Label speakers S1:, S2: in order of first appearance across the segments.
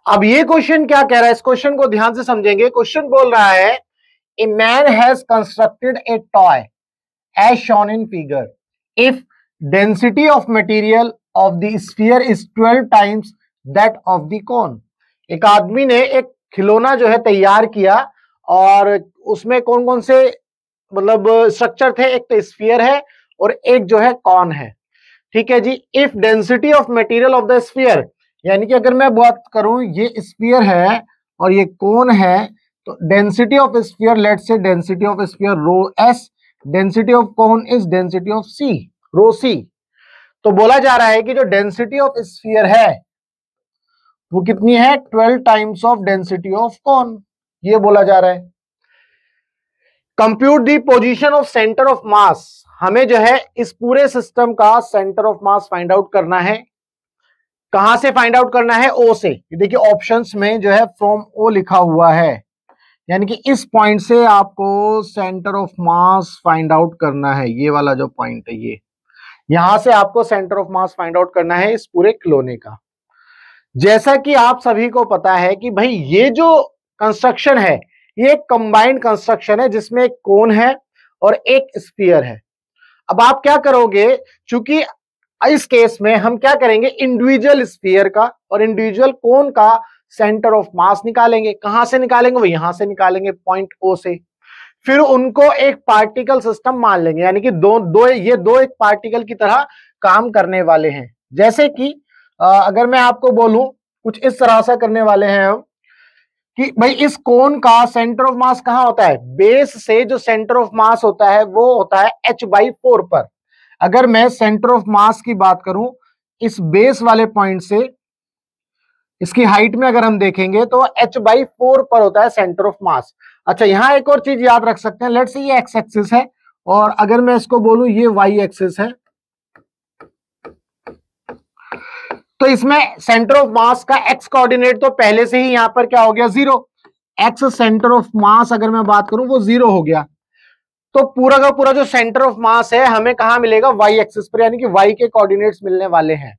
S1: अब ये क्वेश्चन क्या कह रहा है, इस क्वेश्चन को ध्यान से समझेंगे। क्वेश्चन बोल रहा है a man has constructed a toy as shown in figure if density of material of the sphere is 12 times that of the cone. एक आदमी ने एक खिलौना जो है तैयार किया और उसमें कौन कौन से मतलब स्ट्रक्चर थे, एक तो स्फीयर है और एक जो है कॉन है। ठीक है जी। If density of material of the sphere, यानी कि अगर मैं बात करूं ये स्फीयर है और ये कोन है, तो density of sphere, let's say density of sphere rho S, density of cone is density of C, rho C. तो बोला जा रहा है कि जो डेंसिटी ऑफ स्फीयर है वो कितनी है, 12 टाइम्स ऑफ डेंसिटी ऑफ कोन, ये बोला जा रहा है। Compute the position of centre of मास, हमें जो है इस पूरे सिस्टम का centre of mass find out करना है। कहां से फाइंड आउट करना है, ओ से। देखिए ऑप्शंस में जो है फ्रॉम ओ लिखा हुआ है, यानी कि इस पॉइंट से आपको centre of mass find out करना है। ये वाला जो पॉइंट है, ये यहां से आपको centre of mass find out करना है इस पूरे खिलौने का। जैसा कि आप सभी को पता है कि भाई ये जो कंस्ट्रक्शन है ये एक कंबाइंड कंस्ट्रक्शन है जिसमें एक कोन है और एक स्फीयर है। अब आप क्या करोगे, चूंकि इस केस में हम क्या करेंगे, इंडिविजुअल स्फीयर का और इंडिविजुअल कोन का सेंटर ऑफ मास निकालेंगे। कहां से निकालेंगे, वो यहां से निकालेंगे पॉइंट ओ से। फिर उनको एक पार्टिकल सिस्टम मान लेंगे, यानी कि ये दो एक पार्टिकल की तरह काम करने वाले हैं। जैसे कि अगर मैं आपको बोलूं कुछ इस तरह से करने वाले हैं हम कि भाई इस कोन का सेंटर ऑफ मास कहां होता है, बेस से जो सेंटर ऑफ मास होता है वो होता है h/4 पर। अगर मैं सेंटर ऑफ मास की बात करूं इस बेस वाले पॉइंट से, इसकी हाइट में अगर हम देखेंगे तो h/4 पर होता है सेंटर ऑफ मास। अच्छा, यहां एक और चीज याद रख सकते हैं, लेट्स से ये एक्स एक्सिस है और अगर मैं इसको बोलूं ये वाई एक्सिस है, तो इसमें सेंटर ऑफ मास का एक्स कोऑर्डिनेट तो पहले से ही यहां पर क्या हो गया, 0। एक्स सेंटर ऑफ मास अगर मैं बात करूं वो 0 हो गया, तो पूरा का पूरा जो सेंटर ऑफ मास है हमें कहां मिलेगा, वाई एक्सिस पर, यानी कि वाई के कोऑर्डिनेट्स मिलने वाले हैं।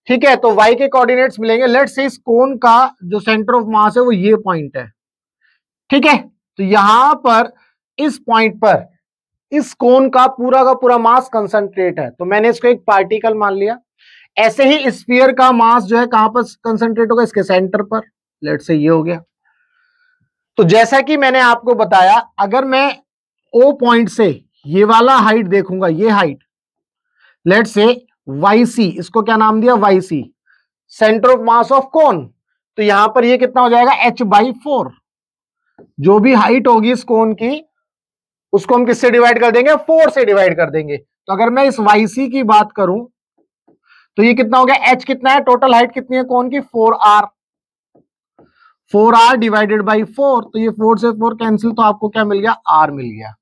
S1: ठीक है, तो वाई के कोऑर्डिनेट्स मिलेंगे। लेट्स से इस कोन का जो सेंटर ऑफ मास है वो ये पॉइंट है। ठीक है, तो यहां पर इस पॉइंट पर इस कोन का पूरा मास कंसंट्रेट है, तो मैंने इसको एक पार्टिकल मान लिया। ऐसे ही स्फीयर का मास जो है कहां पर कंसंट्रेट होगा, इसके सेंटर पर। लेट्स से ये हो गया। तो जैसा कि मैंने आपको बताया, अगर मैं ओ पॉइंट से ये वाला हाइट देखूंगा, ये height let's say Y C, इसको क्या नाम दिया, Y C, centre of mass of cone, तो यहां पर ये कितना हो जाएगा, h/4। जो भी हाइट होगी इस कोन की उसको हम किससे डिवाइड कर देंगे, 4 से डिवाइड कर देंगे। तो अगर मैं इस वाई सी की बात करूं तो ये कितना हो गया, h कितना है, टोटल हाइट कितनी है कोन की, 4r, 4r डिवाइडेड बाई 4, तो ये 4 से 4 कैंसिल, तो आपको क्या मिल गया, r मिल गया।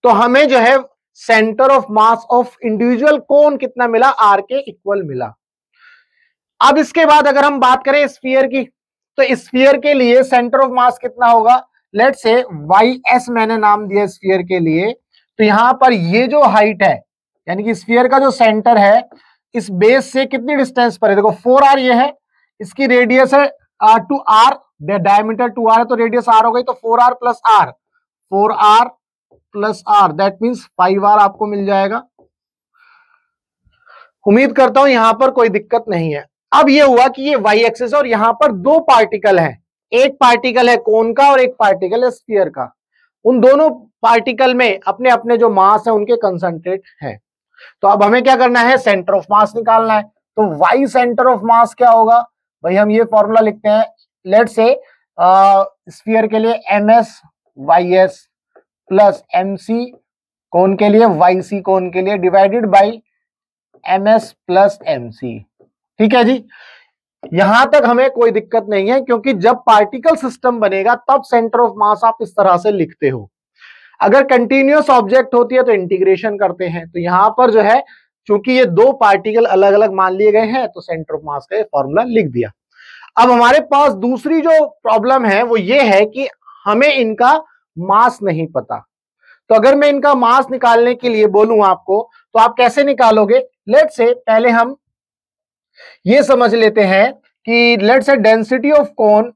S1: तो हमें जो है centre of mass of individual cone कितना मिला, r के इक्वल मिला। अब इसके बाद अगर हम बात करें स्फीयर की, तो स्फीयर के लिए सेंटर ऑफ मास कितना होगा, लेट्स से वाई एस मैंने नाम दिया स्फीयर के लिए। तो यहां पर ये जो हाइट है, यानी कि स्फीयर का जो सेंटर है इस बेस से कितनी डिस्टेंस पर है, देखो 4r ये है, इसकी रेडियस है 2r, डायमीटर 2r है, तो रेडियस r हो गई, तो 4r plus r, 4r plus r, that means 5r आपको मिल जाएगा। उम्मीद करता हूं यहां पर कोई दिक्कत नहीं है। अब ये हुआ कि ये वाई एक्सिस और यहां पर दो पार्टिकल हैं, एक पार्टिकल है कोन का और एक पार्टिकल है स्फीयर का। उन दोनों पार्टिकल में अपने अपने जो मास है उनके कंसंट्रेट है। तो अब हमें क्या करना है, सेंटर ऑफ मास निकालना है। तो वाई सेंटर ऑफ मास क्या होगा, भाई हम ये फॉर्मूला लिखते हैं, लेट से स्फीयर के लिए ms ys प्लस mc कोन के लिए, yc कोन के लिए, divided by ms plus mc। ठीक है जी, यहां तक हमें कोई दिक्कत नहीं है, क्योंकि जब पार्टिकल सिस्टम बनेगा तब सेंटर ऑफ मास आप इस तरह से लिखते हो। अगर कंटिन्यूअस ऑब्जेक्ट होती है तो इंटीग्रेशन करते हैं। तो यहां पर जो है चूंकि ये दो पार्टिकल अलग अलग मान लिए गए हैं तो सेंटर ऑफ मास का फॉर्मूला लिख दिया। अब हमारे पास दूसरी जो प्रॉब्लम है वो ये है कि हमें इनका मास नहीं पता। तो अगर मैं इनका मास निकालने के लिए बोलूं आपको, तो आप कैसे निकालोगे, लेट्स से पहले हम ये समझ लेते हैं कि लेट्स से डेंसिटी ऑफ कोन,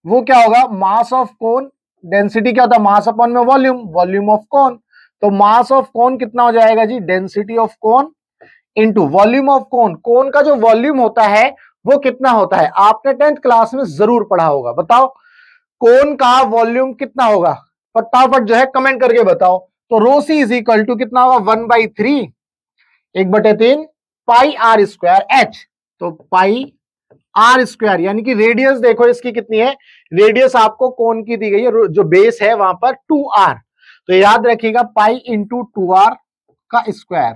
S1: वो क्या होगा, मास ऑफ कोन, डेंसिटी क्या होता है, मास अपॉन में वॉल्यूम, वॉल्यूम ऑफ कोन, तो मास ऑफ कोन कितना हो जाएगा जी, density of cone into volume of cone. Cone का जो वॉल्यूम होता है वो कितना होता है, आपने 10th क्लास में जरूर पढ़ा होगा, बताओ कोन का वॉल्यूम कितना होगा, फटाफट जो है कमेंट करके बताओ। तो रो सी इज इक्वल टू कितना होगा, 1/3 1/3 पाई आर स्क्वायर एच, तो पाई आर स्क्वायर, यानी कि रेडियस देखो इसकी कितनी है, रेडियस आपको कोन की दी गई है, जो बेस है वहां पर 2r, तो याद रखिएगा पाई इंटू 2r का स्क्वायर,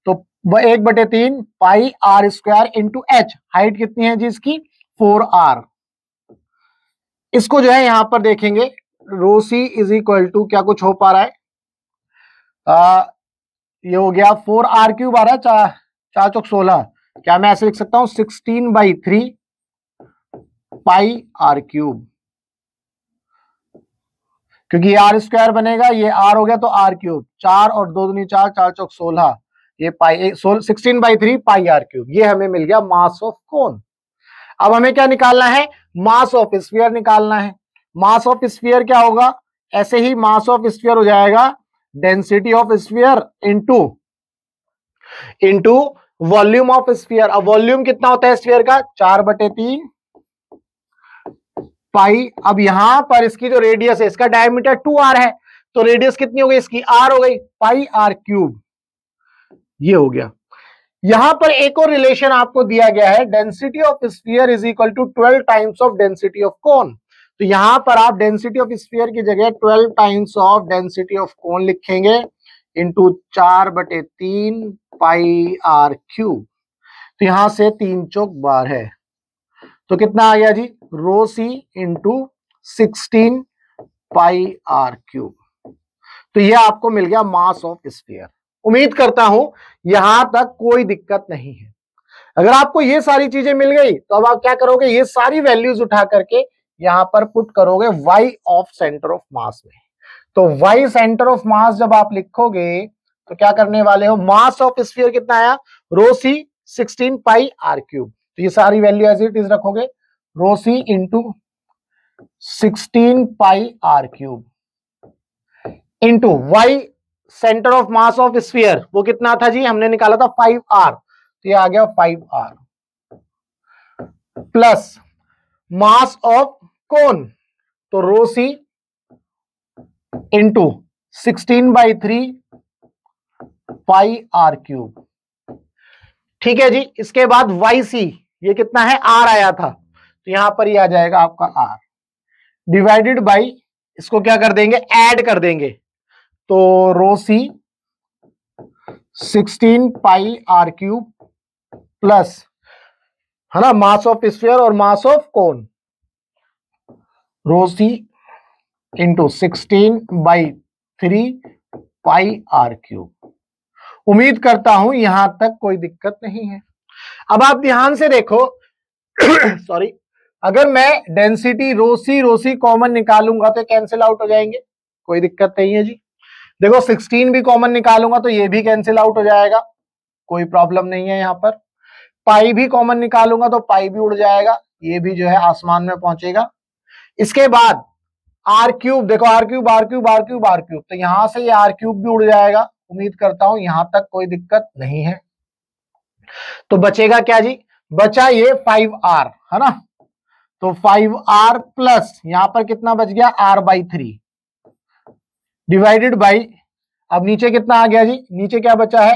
S1: तो 1/3 pi R square into H, height कितनी है जी इसकी 4r। इसको जो है यहां पर देखेंगे, रो सी इज इक्वल टू क्या कुछ हो पा रहा है, ये हो गया 4r³ आ रहा है, 4 चौक 16, क्या मैं ऐसे लिख सकता हूं 16/3 पाई r³, क्योंकि ये आर स्क्वायर बनेगा, ये r हो गया तो r³, 4 और 2 दूनी 4, 4 चौक 16, ये पाई 16/3 पाई r³, ये हमें मिल गया मास ऑफ कोन। अब हमें क्या निकालना है, मास ऑफ स्फीयर निकालना है। मास ऑफ स्फीयर क्या होगा, ऐसे ही मास ऑफ स्फीयर हो जाएगा density of sphere into volume of sphere. अब वॉल्यूम कितना होता है स्फीयर का, 4/3 पाई, अब यहां पर इसकी जो रेडियस है, इसका डायमीटर 2r है, तो रेडियस कितनी हो गई इसकी, r हो गई, पाई r³, ये हो गया। यहां पर एक और रिलेशन आपको दिया गया है, density of sphere is equal to 12 times of density of cone, तो यहां पर आप डेंसिटी ऑफ स्फीयर की जगह 12 टाइम्स ऑफ डेंसिटी ऑफ कोन लिखेंगे इंटू 4/3 पाई r³, तो यहां से 3 चौक 12 है, तो कितना आ गया जी, रो सी इंटू 16 पाई r³, तो ये आपको मिल गया मास ऑफ स्फीयर। उम्मीद करता हूं यहां तक कोई दिक्कत नहीं है। अगर आपको ये सारी चीजें मिल गई तो अब आप क्या करोगे, ये सारी वैल्यूज उठा करके यहां पर पुट करोगे y ऑफ सेंटर ऑफ मास में, तो y सेंटर ऑफ मास जब आप लिखोगे तो क्या करने वाले हो, मास ऑफ स्फीयर कितना आया, रो सी 16 पाई r³, तो ये सारी वैल्यू एज इट इज रखोगे, rho C into 16 pi r³ into y centre of mass of sphere, वो कितना था जी, हमने निकाला था 5r, तो ये आ गया 5r plus mass of cone, तो रो सी इंटू 16/3 पाई r³, ठीक है जी। इसके बाद YC, ये कितना है, r आया था, तो यहां पर ये आ जाएगा आपका r डिवाइडेड बाई, इसको क्या कर देंगे, ऐड कर देंगे, तो रो सी 16 पाई r³ प्लस, है ना, मास ऑफ स्फीयर और मास of cone, row C into 16/3 pi r³। उम्मीद करता हूं यहां तक कोई दिक्कत नहीं है। अब आप ध्यान से देखो सॉरी, अगर मैं डेंसिटी रो सी कॉमन निकालूंगा तो कैंसिल आउट हो जाएंगे, कोई दिक्कत नहीं है जी। देखो 16 भी कॉमन निकालूंगा तो ये भी कैंसिल आउट हो जाएगा, कोई प्रॉब्लम नहीं है। यहां पर पाई भी कॉमन निकालूंगा तो पाई भी उड़ जाएगा, ये भी जो है आसमान में पहुंचेगा। इसके बाद r³, देखो r³, तो यहां से ये r³ भी उड़ जाएगा। उम्मीद करता हूं यहां तक कोई दिक्कत नहीं है। तो बचेगा क्या जी, बचा ये 5r, है ना, तो 5r प्लस यहां पर कितना बच गया, r/3 डिवाइडेड बाई, अब नीचे कितना आ गया जी, नीचे क्या बचा है,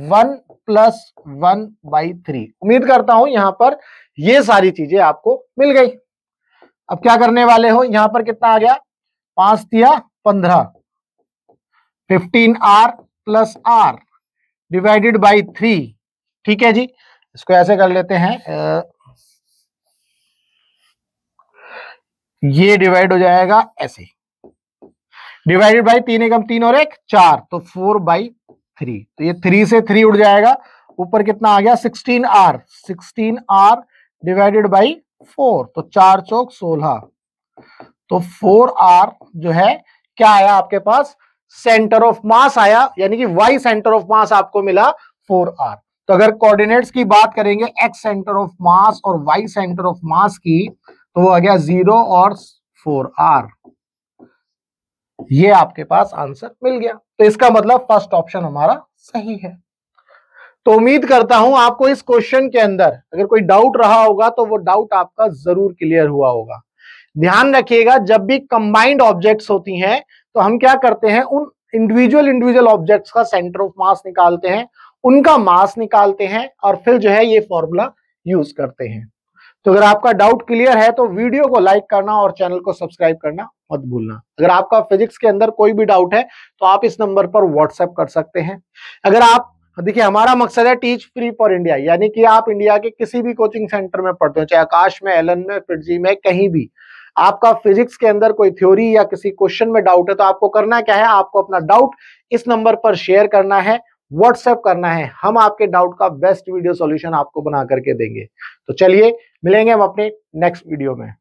S1: 1 + 1/3। उम्मीद करता हूं यहां पर ये सारी चीजें आपको मिल गई। अब क्या करने वाले हो, यहां पर कितना आ गया, 5 × 15, 15r + r डिवाइडेड बाई 3, ठीक है जी। इसको ऐसे कर लेते हैं, ये डिवाइड हो जाएगा ऐसे, डिवाइडेड बाई 3 एकम 3 और 1 4, तो 4/3, तो ये 3 से 3 उड़ जाएगा, ऊपर कितना आ गया 16r डिवाइडेड बाई 4, तो 4 चौक 16, तो 4r जो है क्या आया आपके पास, सेंटर ऑफ मास आया, यानी कि y सेंटर ऑफ मास आपको मिला 4r। तो अगर कोऑर्डिनेट्स की बात करेंगे x सेंटर ऑफ मास और y सेंटर ऑफ मास की, तो वो आ गया 0 और 4r। ये आपके पास आंसर मिल गया। तो इसका मतलब फर्स्ट ऑप्शन हमारा सही है। तो उम्मीद करता हूं आपको इस क्वेश्चन के अंदर अगर कोई डाउट रहा होगा तो वो डाउट आपका जरूर क्लियर हुआ होगा। ध्यान रखिएगा, जब भी कंबाइंड ऑब्जेक्ट्स होती हैं तो हम क्या करते हैं, उन इंडिविजुअल ऑब्जेक्ट्स का सेंटर ऑफ मास निकालते हैं, उनका मास निकालते हैं और फिर जो है ये फॉर्मूला यूज करते हैं। तो अगर आपका डाउट क्लियर है तो वीडियो को लाइक करना और चैनल को सब्सक्राइब करना मत भूलना। अगर आपका फिजिक्स के अंदर कोई भी डाउट है तो आप इस नंबर पर व्हाट्सएप कर सकते हैं। अगर आप देखिए, हमारा मकसद है टीच फ्री फॉर इंडिया, यानी कि आप इंडिया के किसी भी कोचिंग सेंटर में पढ़ते हो, चाहे आकाश में, एलन में, फिटजी में, कहीं भी आपका फिजिक्स के अंदर कोई थ्योरी या किसी क्वेश्चन में डाउट है तो आपको करना क्या है, आपको अपना डाउट इस नंबर पर शेयर करना है, व्हाट्सएप करना है। हम आपके डाउट का बेस्ट वीडियो सॉल्यूशन आपको बना करके देंगे। तो चलिए मिलेंगे हम अपने नेक्स्ट वीडियो में।